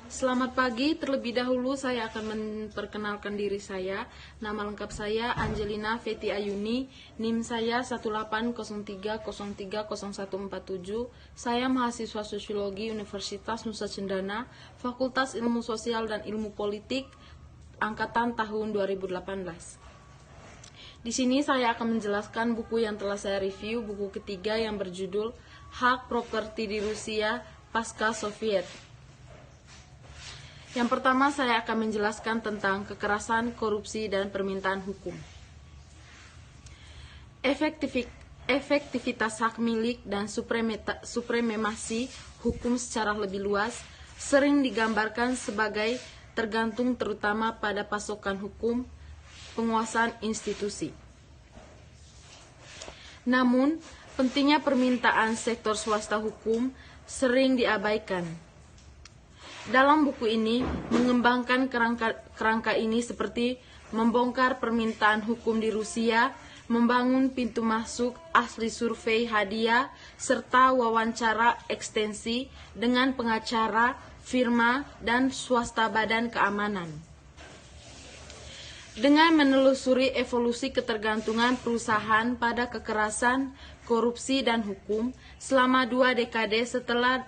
Selamat pagi, terlebih dahulu saya akan memperkenalkan diri saya. Nama lengkap saya Angelina Feti Ayuni, NIM saya 18030303147. Saya mahasiswa Sosiologi Universitas Nusa Cendana, Fakultas Ilmu Sosial dan Ilmu Politik, angkatan tahun 2018. Di sini saya akan menjelaskan buku yang telah saya review, buku ketiga yang berjudul Hak Properti di Rusia Pasca Soviet. Yang pertama saya akan menjelaskan tentang kekerasan, korupsi, dan permintaan hukum. Efektivitas hak milik dan supremasi hukum secara lebih luas sering digambarkan sebagai tergantung terutama pada pasokan hukum, penguasaan institusi. Namun, pentingnya permintaan sektor swasta hukum sering diabaikan. Dalam buku ini mengembangkan kerangka ini seperti membongkar permintaan hukum di Rusia, membangun pintu masuk asli survei hadiah, serta wawancara ekstensi dengan pengacara, firma, dan swasta badan keamanan. Dengan menelusuri evolusi ketergantungan perusahaan pada kekerasan, korupsi, dan hukum selama 2 dekade setelah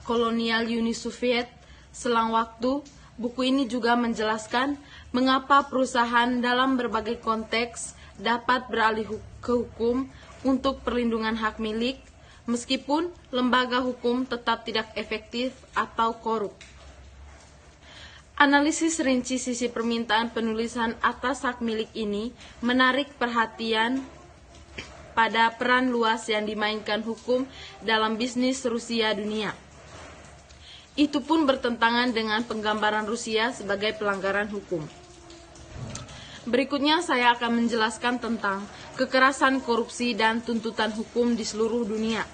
kolonial Uni Soviet, selang waktu, buku ini juga menjelaskan mengapa perusahaan dalam berbagai konteks dapat beralih ke hukum untuk perlindungan hak milik, meskipun lembaga hukum tetap tidak efektif atau korup. Analisis rinci sisi permintaan penulisan atas hak milik ini menarik perhatian pada peran luas yang dimainkan hukum dalam bisnis Rusia dunia. Itu pun bertentangan dengan penggambaran Rusia sebagai pelanggaran hukum. Berikutnya saya akan menjelaskan tentang kekerasan, korupsi, dan tuntutan hukum di seluruh dunia.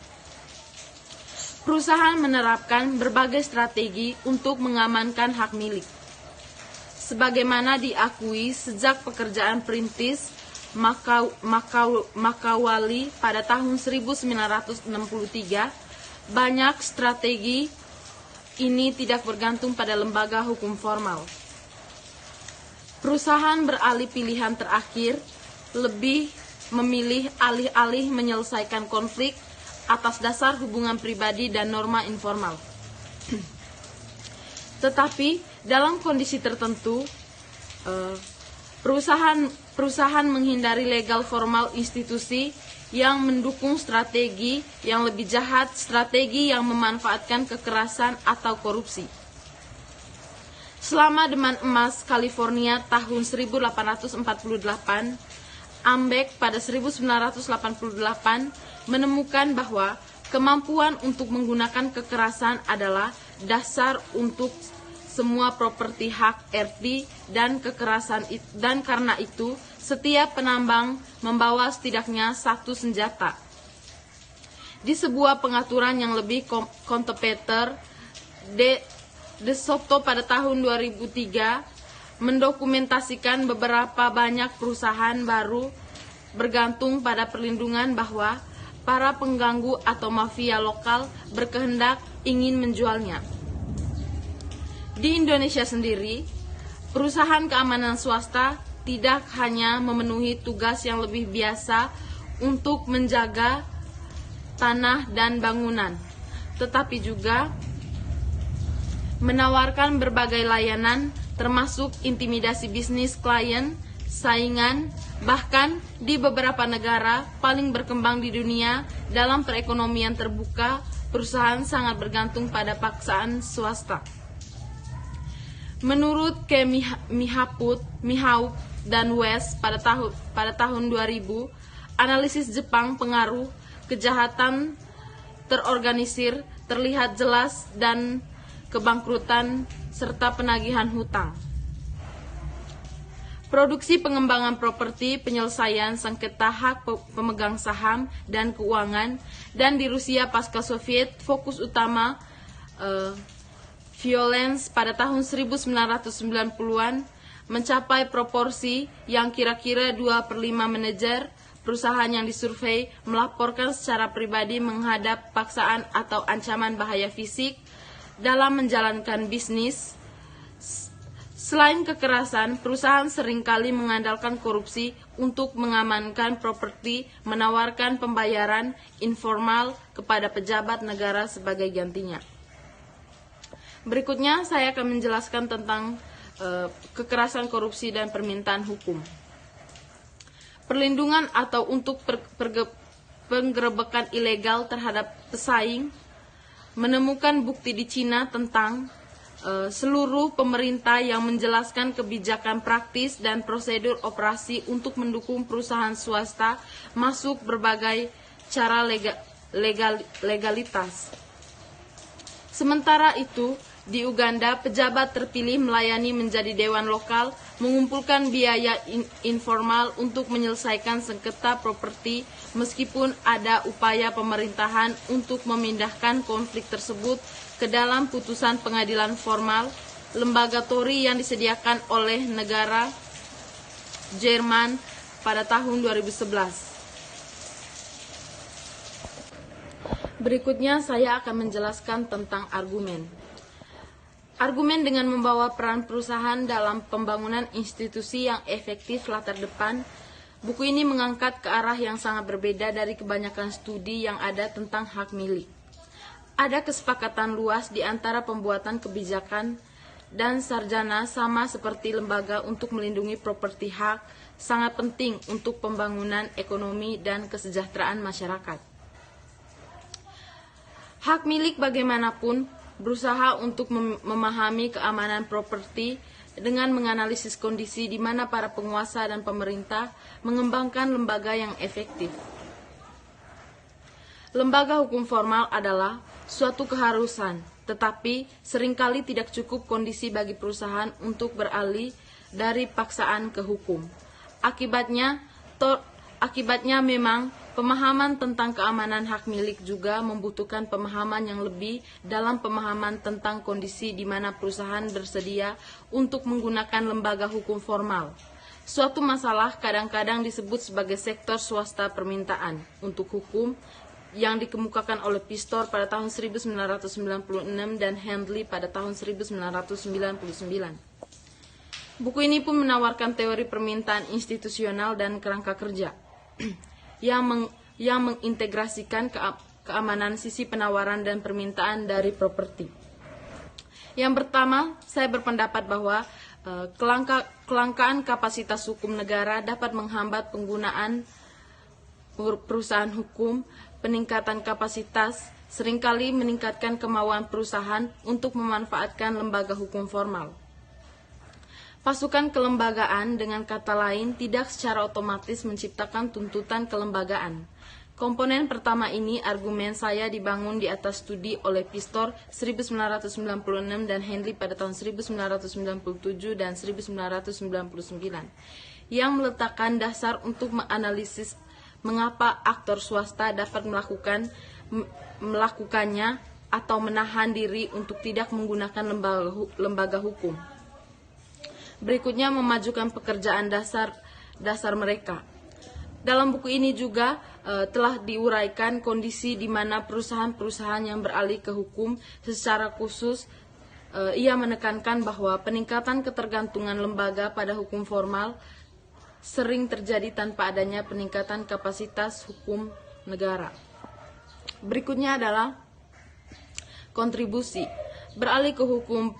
Perusahaan menerapkan berbagai strategi untuk mengamankan hak milik. Sebagaimana diakui sejak pekerjaan perintis Makawali pada tahun 1963, banyak strategi ini tidak bergantung pada lembaga hukum formal. Perusahaan beralih pilihan terakhir lebih memilih alih-alih menyelesaikan konflik atas dasar hubungan pribadi dan norma informal. Tetapi dalam kondisi tertentu, perusahaan menghindari legal formal institusi yang mendukung strategi yang lebih jahat, strategi yang memanfaatkan kekerasan atau korupsi. Selama Deman Emas California tahun 1848, Ambek pada 1988 menemukan bahwa kemampuan untuk menggunakan kekerasan adalah dasar untuk semua properti hak RT dan kekerasan, dan karena itu setiap penambang membawa setidaknya satu senjata. Di sebuah pengaturan yang lebih kontemporer, De Soto pada tahun 2003 mendokumentasikan beberapa banyak perusahaan baru bergantung pada perlindungan bahwa para pengganggu atau mafia lokal berkehendak ingin menjualnya. Di Indonesia sendiri, perusahaan keamanan swasta tidak hanya memenuhi tugas yang lebih biasa untuk menjaga tanah dan bangunan, tetapi juga menawarkan berbagai layanan termasuk intimidasi bisnis klien, saingan, bahkan di beberapa negara paling berkembang di dunia dalam perekonomian terbuka, perusahaan sangat bergantung pada paksaan swasta. Menurut Ke Mihaup dan West pada tahun 2000, analisis Jepang pengaruh kejahatan terorganisir terlihat jelas dan kebangkrutan serta penagihan hutang. Produksi pengembangan properti, penyelesaian sengketa hak pemegang saham dan keuangan, dan di Rusia pasca Soviet fokus utama violence pada tahun 1990-an mencapai proporsi yang kira-kira 2/5 manajer perusahaan yang disurvei melaporkan secara pribadi menghadap paksaan atau ancaman bahaya fisik, dalam menjalankan bisnis. Selain kekerasan, perusahaan seringkali mengandalkan korupsi untuk mengamankan properti, menawarkan pembayaran informal kepada pejabat negara sebagai gantinya. Berikutnya saya akan menjelaskan tentang kekerasan, korupsi, dan permintaan hukum. Perlindungan atau untuk penggerebekan ilegal terhadap pesaing menemukan bukti di Cina tentang seluruh pemerintah yang menjelaskan kebijakan praktis dan prosedur operasi untuk mendukung perusahaan swasta masuk berbagai cara legalitas. Sementara itu, di Uganda, pejabat terpilih melayani menjadi dewan lokal, mengumpulkan biaya informal untuk menyelesaikan sengketa properti, meskipun ada upaya pemerintahan untuk memindahkan konflik tersebut ke dalam putusan pengadilan formal, lembaga Tory yang disediakan oleh negara Jerman pada tahun 2011. Berikutnya saya akan menjelaskan tentang argumen. Argumen dengan membawa peran perusahaan dalam pembangunan institusi yang efektif latar depan. Buku ini mengangkat ke arah yang sangat berbeda dari kebanyakan studi yang ada tentang hak milik. Ada kesepakatan luas di antara pembuatan kebijakan dan sarjana sama seperti lembaga untuk melindungi properti hak sangat penting untuk pembangunan ekonomi dan kesejahteraan masyarakat. Hak milik bagaimanapun berusaha untuk memahami keamanan properti dengan menganalisis kondisi di mana para penguasa dan pemerintah mengembangkan lembaga yang efektif. Lembaga hukum formal adalah suatu keharusan, tetapi seringkali tidak cukup kondisi bagi perusahaan untuk beralih dari paksaan ke hukum. Akibatnya memang pemahaman tentang keamanan hak milik juga membutuhkan pemahaman yang lebih dalam pemahaman tentang kondisi di mana perusahaan bersedia untuk menggunakan lembaga hukum formal. Suatu masalah kadang-kadang disebut sebagai sektor swasta permintaan untuk hukum yang dikemukakan oleh Pistor pada tahun 1996 dan Handley pada tahun 1999. Buku ini pun menawarkan teori permintaan institusional dan kerangka kerja yang mengintegrasikan keamanan sisi penawaran dan permintaan dari properti. Yang pertama, saya berpendapat bahwa kelangkaan kapasitas hukum negara dapat menghambat penggunaan perusahaan hukum. Peningkatan kapasitas seringkali meningkatkan kemauan perusahaan untuk memanfaatkan lembaga hukum formal. Pasukan kelembagaan, dengan kata lain, tidak secara otomatis menciptakan tuntutan kelembagaan. Komponen pertama ini, argumen saya dibangun di atas studi oleh Pistor 1996 dan Handley pada tahun 1997 dan 1999, yang meletakkan dasar untuk menganalisis mengapa aktor swasta dapat melakukannya atau menahan diri untuk tidak menggunakan lembaga hukum. Berikutnya, memajukan pekerjaan dasar mereka. Dalam buku ini juga telah diuraikan kondisi di mana perusahaan-perusahaan yang beralih ke hukum secara khusus. Ia menekankan bahwa peningkatan ketergantungan lembaga pada hukum formal sering terjadi tanpa adanya peningkatan kapasitas hukum negara. Berikutnya adalah kontribusi. Beralih ke hukum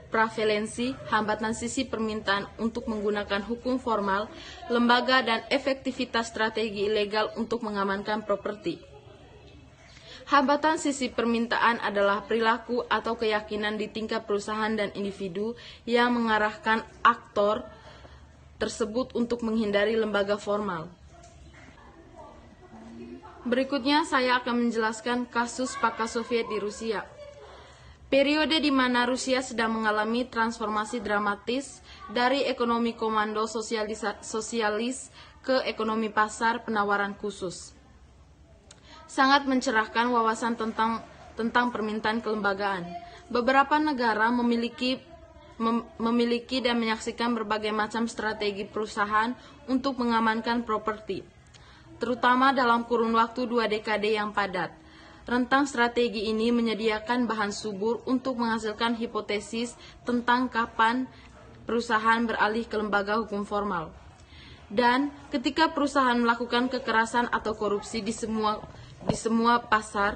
prevalensi, hambatan sisi permintaan untuk menggunakan hukum formal, lembaga dan efektivitas strategi ilegal untuk mengamankan properti. Hambatan sisi permintaan adalah perilaku atau keyakinan di tingkat perusahaan dan individu yang mengarahkan aktor tersebut untuk menghindari lembaga formal. Berikutnya saya akan menjelaskan kasus Paka Soviet di Rusia. Periode di mana Rusia sedang mengalami transformasi dramatis dari ekonomi komando sosialis ke ekonomi pasar penawaran khusus. Sangat mencerahkan wawasan tentang permintaan kelembagaan. Beberapa negara memiliki dan menyaksikan berbagai macam strategi perusahaan untuk mengamankan properti, terutama dalam kurun waktu 2 dekade yang padat. Rentang strategi ini menyediakan bahan subur untuk menghasilkan hipotesis tentang kapan perusahaan beralih ke lembaga hukum formal. Dan ketika perusahaan melakukan kekerasan atau korupsi di semua pasar,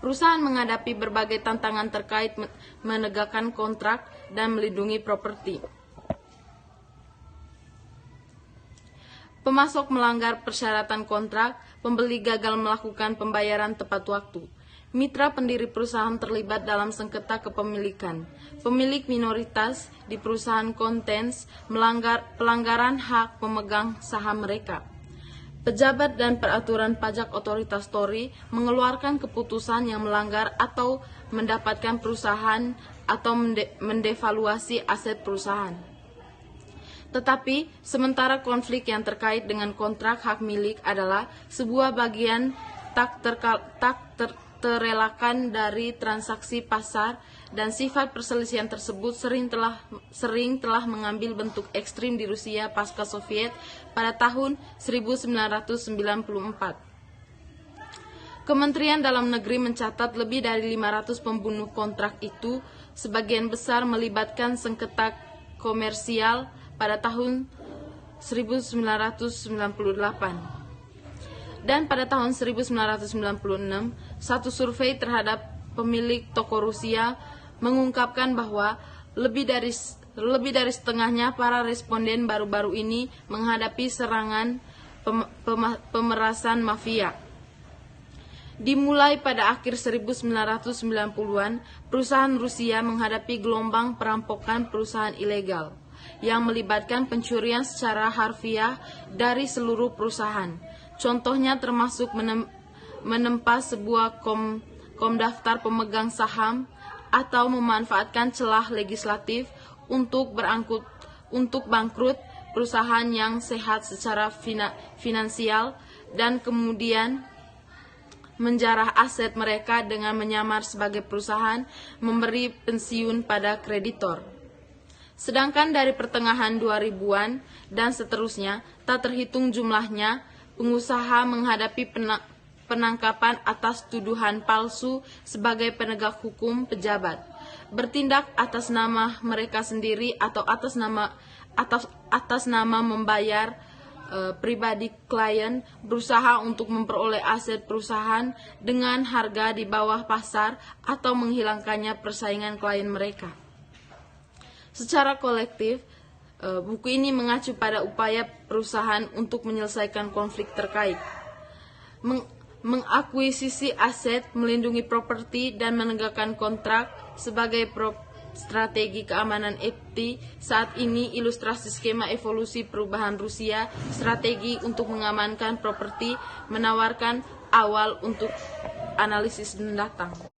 perusahaan menghadapi berbagai tantangan terkait menegakkan kontrak dan melindungi properti. Pemasok melanggar persyaratan kontrak, pembeli gagal melakukan pembayaran tepat waktu. Mitra pendiri perusahaan terlibat dalam sengketa kepemilikan. Pemilik minoritas di perusahaan kontens pelanggaran hak pemegang saham mereka. Pejabat dan peraturan pajak otoritas Tori mengeluarkan keputusan yang melanggar atau mendapatkan perusahaan atau mendevaluasi aset perusahaan. Tetapi, sementara konflik yang terkait dengan kontrak hak milik adalah sebuah bagian tak terelakkan dari transaksi pasar, dan sifat perselisihan tersebut sering telah mengambil bentuk ekstrim di Rusia pasca Soviet pada tahun 1994. Kementerian Dalam Negeri mencatat lebih dari 500 pembunuh kontrak itu, sebagian besar melibatkan sengketa komersial pada tahun 1998. Dan pada tahun 1996, satu survei terhadap pemilik toko Rusia mengungkapkan bahwa lebih dari setengahnya para responden baru-baru ini menghadapi serangan pemerasan mafia. Dimulai pada akhir 1990-an, perusahaan Rusia menghadapi gelombang perampokan perusahaan ilegal yang melibatkan pencurian secara harfiah dari seluruh perusahaan. Contohnya termasuk menempas sebuah kom daftar pemegang saham atau memanfaatkan celah legislatif untuk bangkrut perusahaan yang sehat secara finansial dan kemudian menjarah aset mereka dengan menyamar sebagai perusahaan memberi pensiun pada kreditor. Sedangkan dari pertengahan 2000-an dan seterusnya, tak terhitung jumlahnya, pengusaha menghadapi penangkapan atas tuduhan palsu sebagai penegak hukum pejabat, bertindak atas nama mereka sendiri atau atas nama membayar pribadi klien, berusaha untuk memperoleh aset perusahaan dengan harga di bawah pasar atau menghilangkannya persaingan klien mereka. Secara kolektif, buku ini mengacu pada upaya perusahaan untuk menyelesaikan konflik terkait, mengakuisisi aset, melindungi properti, dan menegakkan kontrak sebagai strategi keamanan FT. Saat ini ilustrasi skema evolusi perubahan Rusia, strategi untuk mengamankan properti, menawarkan awal untuk analisis mendatang.